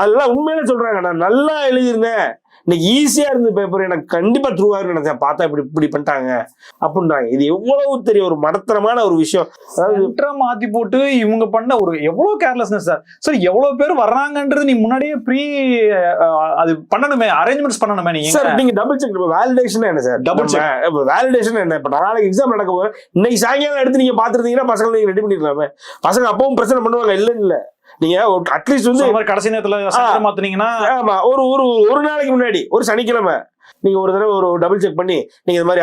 அதெல்லாம் உண்மையிலே சொல்றாங்க, நான் நல்லா எழுதிருந்தேன், இன்னைக்கு ஈஸியா இருந்த பேப்பர் எனக்கு கண்டிப்பா த்ரூவா நினைச்சேன், பார்த்தா இப்படி பண்ணிட்டாங்க அப்படின்றாங்க. இது எவ்வளவு தெரிய ஒரு மடத்தனமான ஒரு விஷயம். அதாவது மாத்தி போட்டு இவங்க பண்ண ஒரு எவ்வளவு கேர்லெஸ்னஸ் சார். சார் எவ்வளவு பேர் வர்றாங்கன்றது நீ முன்னாடியே அது பண்ணணுமே, அரேஞ்ச்மெண்ட்ஸ் பண்ணணுமே. நீங்க டபுள் செக் வேலிடேஷன் என்ன சார்? டபுள் செக் வேலிடேஷன் என்ன? இப்ப நாளைக்கு எக்ஸாம் நடக்க போது இன்னைக்கு சாயங்காலம் எடுத்து நீங்க பாத்துருந்தீங்கன்னா பசங்க நீங்க ரெடி பண்ணிருக்கலாமே. பசங்க அப்பவும் பிரச்சனை பண்ணுவாங்க, இல்ல நீங்க அட்லீஸ்ட் வந்து கடைசி நேரத்துல மாத்துனீங்கன்னா ஆமா ஒரு நாளைக்கு முன்னாடி ஒரு சனிக்கிழமை நீங்க ஒரு தடவை ஒரு டபுள் செக் பண்ணி நீங்க இந்த மாதிரி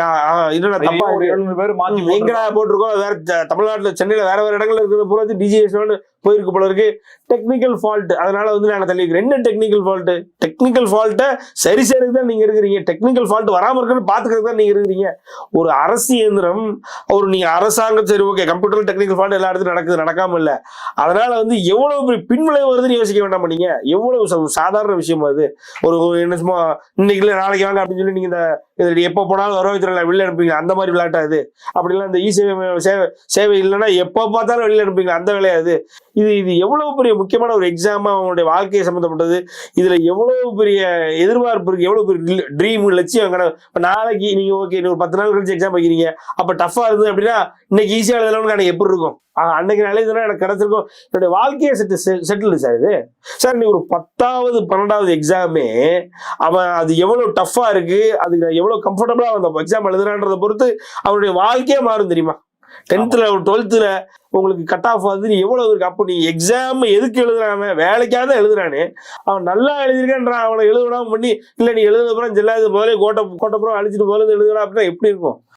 என்னென்ன தப்பா 700 பேர் மாத்தி எங்கடா போட்டிருக்கோம், வேற தமிழ்நாட்டுல சென்னையில வேற இடங்கள்ல இருக்கிறது பூரா டிஜிஎஸ் போயிருக்கு போல இருக்கு, டெக்னிக்கல் ஃபால்ட், அதனால வந்து நாங்க தள்ளி என்ன டெக்னிக்கல் ஃபால்ட்டை சரி செய்யறதுக்கு தான் நீங்க இருக்கிறீங்க. டெக்னிக்கல் ஃபால்ட் வராம இருக்குன்னு பாத்துக்கிறதுக்கு தான் நீங்க இருக்கிறீங்க. ஒரு அரசு இயந்திரம், ஒரு நீங்க அரசாங்கம், சரி ஓகே கம்ப்யூட்டர் டெக்னிக்கல் ஃபால்ட் எல்லா இடத்துலையும் நடக்குது, நடக்காம இல்ல, அதனால வந்து எவ்வளவு பெரிய பின்விளைவு வருதுன்னு யோசிக்க வேண்டாம். நீங்க எவ்வளவு சாதாரண விஷயம் அது. ஒரு என்ன சும்மா இன்னைக்கு இல்லை நாளைக்கு வாங்க அப்படின்னு சொல்லி நீங்க இந்த எப்போ போனாலும் வரவேற்ற வெளில அனுப்புவீங்க, அந்த மாதிரி விளையாட்டாது. அப்படிலாம் இந்த சேவை இல்லைன்னா எப்போ பார்த்தாலும் வெளில அனுப்புவீங்க, அந்த விளையாது. இது எவ்வளவு பெரிய முக்கியமான ஒரு எக்ஸாம், அவங்களுடைய வாழ்க்கையை சம்பந்தப்பட்டது. இதுல எவ்வளவு பெரிய எதிர்பார்ப்பு இருக்கு, எவ்வளவு பெரிய ட்ரீம் லட்சியம். நாளைக்கு நீங்க ஓகே ஒரு 10 நாள் கழிச்சு எக்ஸாம் வைக்கிறீங்க, அப்ப டஃபா இருந்தது அப்படின்னா இன்னைக்கு ஈஸியா எழுதலன்னு எனக்கு எப்படி இருக்கும்? அன்னைக்கு நான் எழுதுனா எனக்கு கிடைச்சிருக்கும், என்னுடைய வாழ்க்கையை செட்டில் சார். இது சார் நீ ஒரு 10வது 12வது எக்ஸாமே அவன் அது எவ்வளவு டஃபா இருக்கு, அதுக்கு எவ்வளவு கம்ஃபர்டபுளா அந்த எக்ஸாம் எழுதுறான்றதை பொறுத்து அவனுடைய வாழ்க்கையே மாறும் தெரியுமா? 10th 12th உங்களுக்கு கட் ஆஃப் ஆகுது எவ்வளவு இருக்கு. அப்போ நீ எக்ஸாம் எதுக்கு எழுதுறாம வேலைக்காக தான் எழுதுறானே, அவன் நல்லா எழுதிருக்கான்றான், அவனை எழுதுனா பண்ணி இல்ல நீ எழுதுனப்புறம் ஜெல்லாது முதலே கோட்டப்புறம் அழிச்சிட்டு முதல்ல எழுதுனா அப்படின்னா எப்படி இருக்கும்?